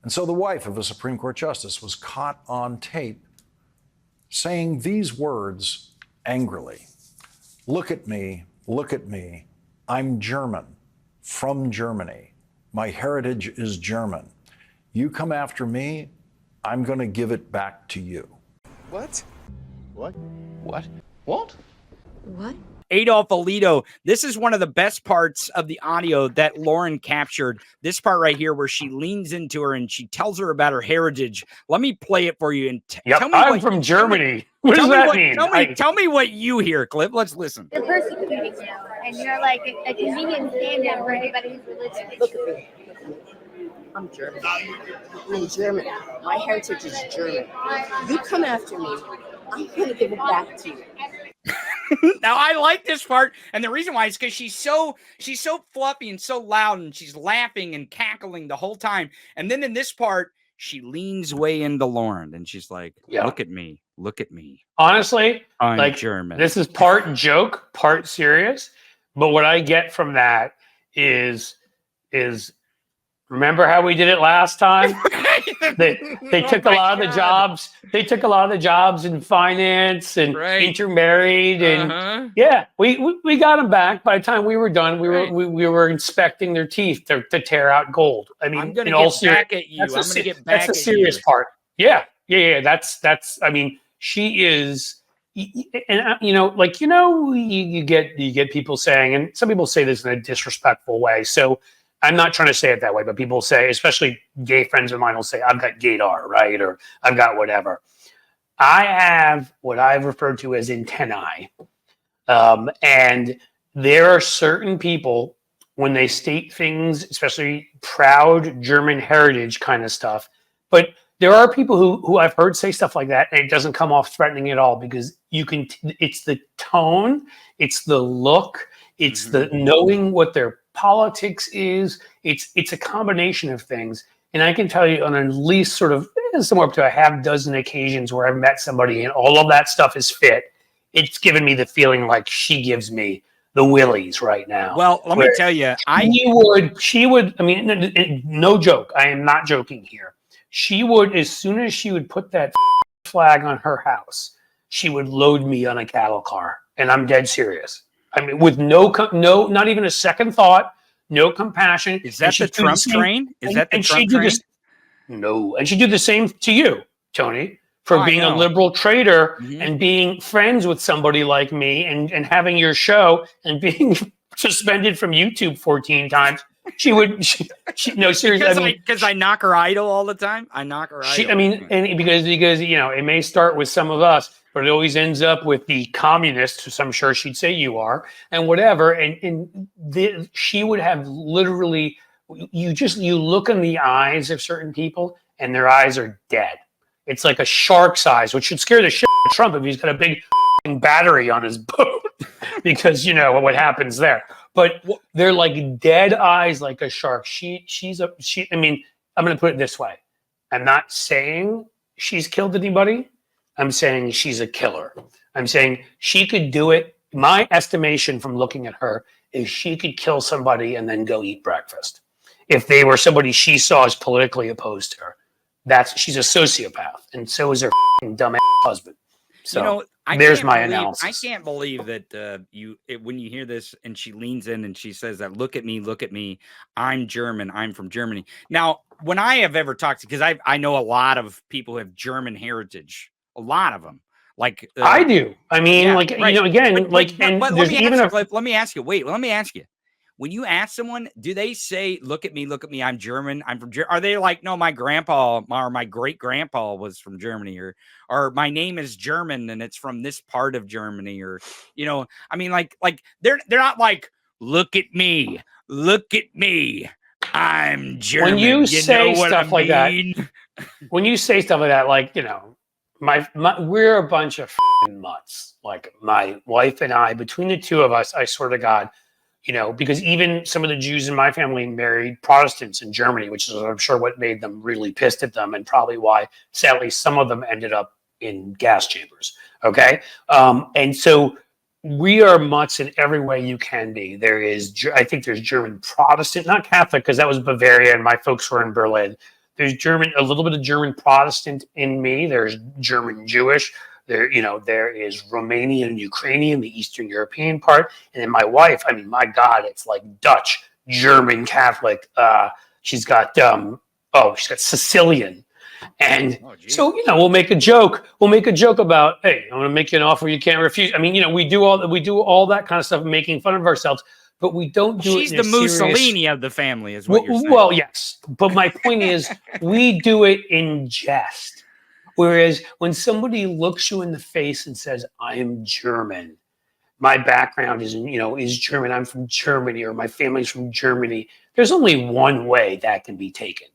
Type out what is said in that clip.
And so the wife of a Supreme Court justice was caught on tape saying these words angrily. Look at me, I'm German, from Germany. My heritage is German. You come after me, I'm going to give it back to you. What? What? What? What? What? Adolf Alito. This is one of the best parts of the audio that Lauren captured. This part right here where she leans into her and she tells her about her heritage. Let me play it for you and tell me I'm from Germany. What does that mean? Tell me what you hear, Clip. Let's listen. They're persecuting you, and you're like a convenient stand-in for anybody who's religious. Look at me. I'm German. I'm German. My heritage is German. You come after me, I'm going to give it back to you. Now I like this part, and the reason why is because she's so fluffy and so loud, and she's laughing and cackling the whole time. And then in this part, she leans way into Lauren, and she's like, "Look at me, look at me." Honestly, I'm like German. This is part joke, part serious. But what I get from that is remember how we did it last time? They took a lot of the jobs. They took a lot of the jobs in finance and intermarried, and we got them back. By the time we were done, we were inspecting their teeth to tear out gold. I mean, I'm gonna get back at you. That's the serious part. Yeah. That's. I mean, she is. And you get people saying, and some people say this in a disrespectful way. So I'm not trying to say it that way, but people say, especially gay friends of mine will say, I've got gaydar, right? Or I've got whatever. I have what I've referred to as antennae. And there are certain people, when they state things, especially proud German heritage kind of stuff, but there are people who I've heard say stuff like that, and it doesn't come off threatening at all, because it's the tone, it's the look, it's the knowing what their politics is. It's a combination of things. And I can tell you on at least sort of somewhere up to a half dozen occasions where I've met somebody and all of that stuff is fit. It's given me the feeling like she gives me the willies right now. Well, let me tell you, she would, I mean, no joke. I am not joking here. She would, as soon as she would put that flag on her house, she would load me on a cattle car. And I'm dead serious. I mean, with no, not even a second thought, no compassion. Is that the Trump train? Is that the Trump train? No. And she'd do the same to you, Tony, for being a liberal traitor and being friends with somebody like me and having your show and being suspended from YouTube 14 times. No, seriously. Because I knock her idol all the time. I knock her idol. And because it may start with some of us, but it always ends up with the communists, which I'm sure she'd say you are, and whatever. She would have literally, you look in the eyes of certain people, and their eyes are dead. It's like a shark's eyes, which should scare the shit out of Trump if he's got a big battery on his boat, because you know what happens there. But they're like dead eyes, like a shark. I mean, I'm going to put it this way. I'm not saying she's killed anybody. I'm saying she's a killer. I'm saying she could do it. My estimation from looking at her is she could kill somebody and then go eat breakfast. If they were somebody she saw as politically opposed to her. She's a sociopath. And so is her dumb ass husband. So there's my analysis. I can't believe that when you hear this and she leans in and she says that, look at me, I'm German, I'm from Germany. Now, when I have ever talked to, because I know a lot of people who have German heritage, a lot of them. Like I do. I mean, again, let me ask you. When you ask someone, do they say, look at me, I'm German, I'm from Germany? Are they like, no, my grandpa or my great grandpa was from Germany, or my name is German and it's from this part of Germany, or, I mean, like they're not like, look at me, I'm German. When you say stuff like that, like, we're a bunch of mutts. Like my wife and I, between the two of us, I swear to God, because even some of the Jews in my family married Protestants in Germany, which is, I'm sure, what made them really pissed at them, and probably why, sadly, some of them ended up in gas chambers. Okay. And so we are mutts in every way you can be. I think there's German Protestant, not Catholic, because that was Bavaria and my folks were in Berlin. There's German, a little bit of German Protestant in me. There's German Jewish. There, there is Romanian and Ukrainian, the Eastern European part. And then my wife, I mean, my God, it's like Dutch, German, Catholic. She's got Sicilian. And so, we'll make a joke. We'll make a joke about, hey, I want to make you an offer you can't refuse. I mean, we do all that kind of stuff, making fun of ourselves, but we don't do She's it. the Mussolini of the family, is what you're saying. Well, yes, but my point is, we do it in jest. Whereas when somebody looks you in the face and says, "I am German," my background is German. I'm from Germany, or my family's from Germany. There's only one way that can be taken.